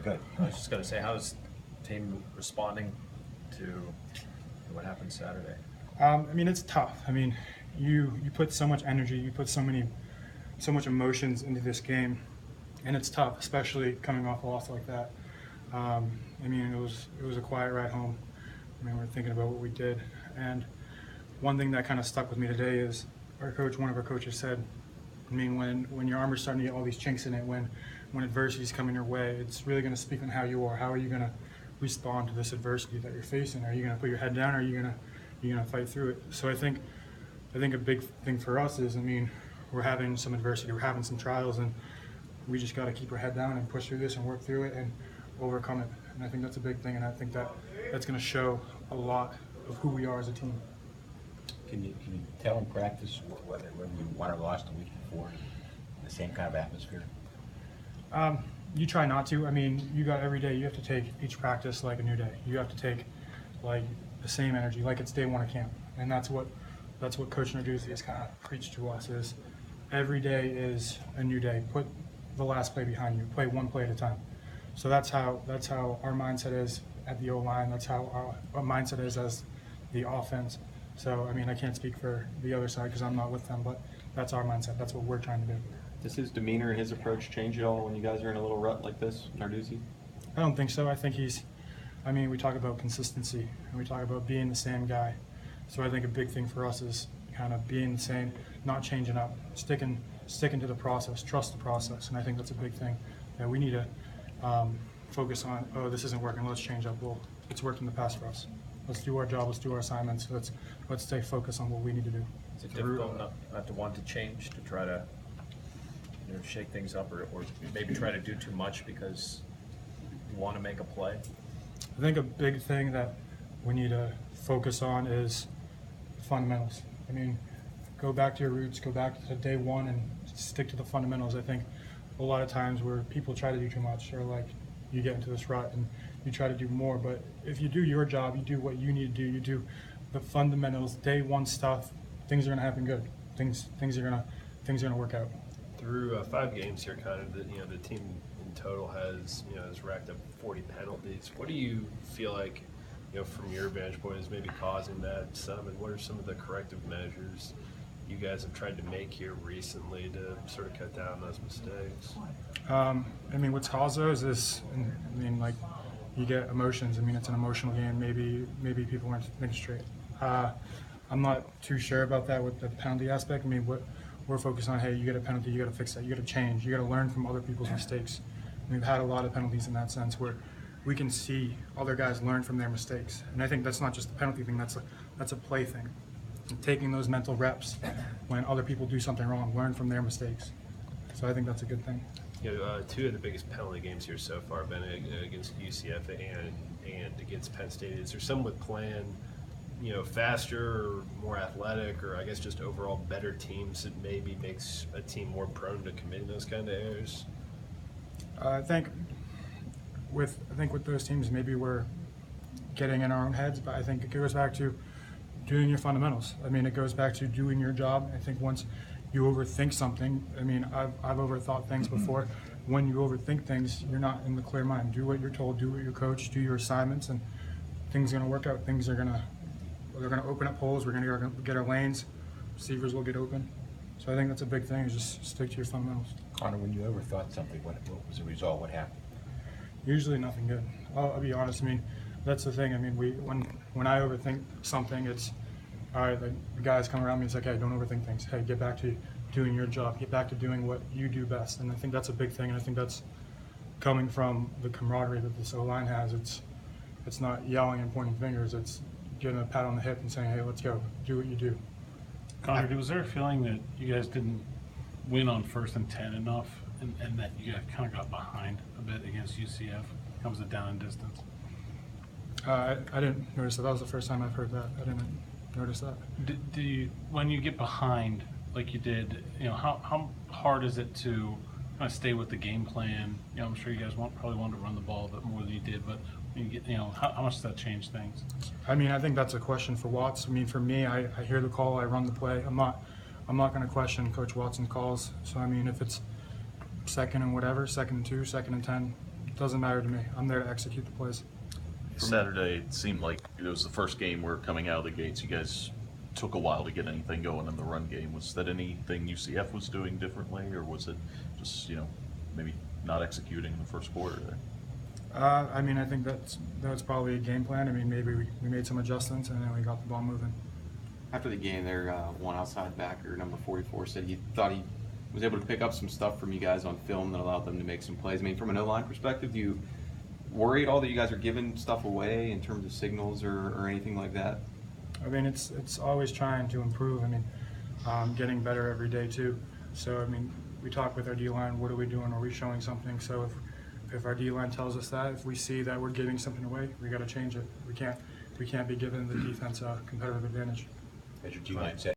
good. I was just going to say, how's the team responding to what happened Saturday? I mean, it's tough. I mean, you put so much energy, you put so much emotions into this game, and it's tough, especially coming off a loss like that. I mean, it was a quiet ride home. I mean, we're thinking about what we did, and one thing that kind of stuck with me today is one of our coaches said, I mean, when your armor's starting to get all these chinks in it, when adversity's coming your way, it's really going to speak on how you are. How are you going to respond to this adversity that you're facing? Are you going to put your head down, or are you going to fight through it? So I think a big thing for us is, I mean, we're having some adversity, we're having some trials, and we just got to keep our head down and push through this and work through it and overcome it. And I think that's a big thing, and I think that's going to show a lot of who we are as a team. Can you tell in practice whether you won or lost the week before, the same kind of atmosphere? You try not to. I mean, you got every day. You have to take each practice like a new day. You have to take like the same energy, like it's day one of camp. And that's what Coach Narduzzi has kind of preached to us: is every day is a new day. Put the last play behind you. Play one play at a time. So that's how our mindset is at the O-line. That's how our mindset is as the offense. So, I mean, I can't speak for the other side because I'm not with them, but that's our mindset. That's what we're trying to do. Does his demeanor and his approach change at all when you guys are in a little rut like this, Narduzzi? I don't think so. I think we talk about consistency, and we talk about being the same guy. So I think a big thing for us is kind of being the same, not changing up, sticking to the process, trust the process. And I think that's a big thing that we need to focus on. Oh, this isn't working, let's change up. Well, it's worked in the past for us. Let's do our job, let's do our assignments, let's stay focused on what we need to do. Is it difficult not to want to change, to try to shake things up, or maybe try to do too much because you want to make a play? I think a big thing that we need to focus on is fundamentals. I mean, go back to your roots, go back to day one and stick to the fundamentals. I think a lot of times where people try to do too much, or like you get into this rut and you try to do more, but if you do your job, you do what you need to do, you do the fundamentals, day one stuff, things are going to happen good. Things are going to work out. Through 5 games here, Connor, the team in total has racked up 40 penalties. What do you feel like, from your vantage point, is maybe causing that some, and what are some of the corrective measures you guys have tried to make here recently to sort of cut down those mistakes? I mean, what's caused those is, I mean, like, you get emotions. I mean, it's an emotional game. Maybe people weren't thinking straight. I'm not too sure about that with the penalty aspect. I mean, what we're focused on, hey, you get a penalty, you got to fix that, you got to change, you got to learn from other people's mistakes. And we've had a lot of penalties in that sense where we can see other guys learn from their mistakes. And I think that's not just a penalty thing, that's a play thing. And taking those mental reps when other people do something wrong, learn from their mistakes. So I think that's a good thing. 2 of the biggest penalty games here so far have been against UCF and against Penn State. Is there some with playing, faster or more athletic, or I guess just overall better teams that maybe makes a team more prone to committing those kind of errors? I think with those teams, maybe we're getting in our own heads, but I think it goes back to doing your fundamentals. I mean, it goes back to doing your job. I think once you overthink something, I mean, I've overthought things before. When you overthink things, you're not in the clear mind. Do what you're told, do what your coach, do your assignments, and things are going to work out. They're going to open up holes. We're going to get our lanes. Receivers will get open. So I think that's a big thing, is just stick to your fundamentals. Connor, when you overthought something, what was the result? What happened? Usually nothing good. I'll be honest. I mean, that's the thing. I mean, when I overthink something, it's all right. The guys come around me. It's like, hey, don't overthink things. Hey, get back to doing your job. Get back to doing what you do best. And I think that's a big thing. And I think that's coming from the camaraderie that this O-line has. It's not yelling and pointing fingers. It's getting a pat on the hip and saying, hey, let's go. Do what you do. Connor, was there a feeling that you guys didn't win on 1st and 10 enough, and that you guys kind of got behind a bit against UCF? Comes it down in distance? I didn't notice that. That was the first time I've heard that. I didn't notice that. Do you, when you get behind like you did, how hard is it to kind of stay with the game plan? I'm sure you guys probably wanted to run the ball a bit more than you did, but when you get, how much does that change things? I mean, I think that's a question for Watts. I mean, for me, I hear the call, I run the play. I'm not going to question Coach Watson's calls. So I mean, if it's 2nd and whatever, 2nd and 2, 2nd and 10, doesn't matter to me. I'm there to execute the plays. Saturday, it seemed like it was the first game where coming out of the gates, you guys took a while to get anything going in the run game. Was that anything UCF was doing differently, or was it just, maybe not executing in the first quarter there? I mean, I think that's probably a game plan. I mean, maybe we made some adjustments and then we got the ball moving. After the game, their one outside backer, number 44, said he thought he was able to pick up some stuff from you guys on film that allowed them to make some plays. I mean, from an O-line perspective, do you worry at all that you guys are giving stuff away in terms of signals or anything like that? I mean, it's always trying to improve. I mean, getting better every day too. So, I mean, we talk with our D-line, what are we doing? Are we showing something? So if our D-line tells us that, if we see that we're giving something away, we got to change it. We can't be giving the defense a competitive advantage. As your D-line said,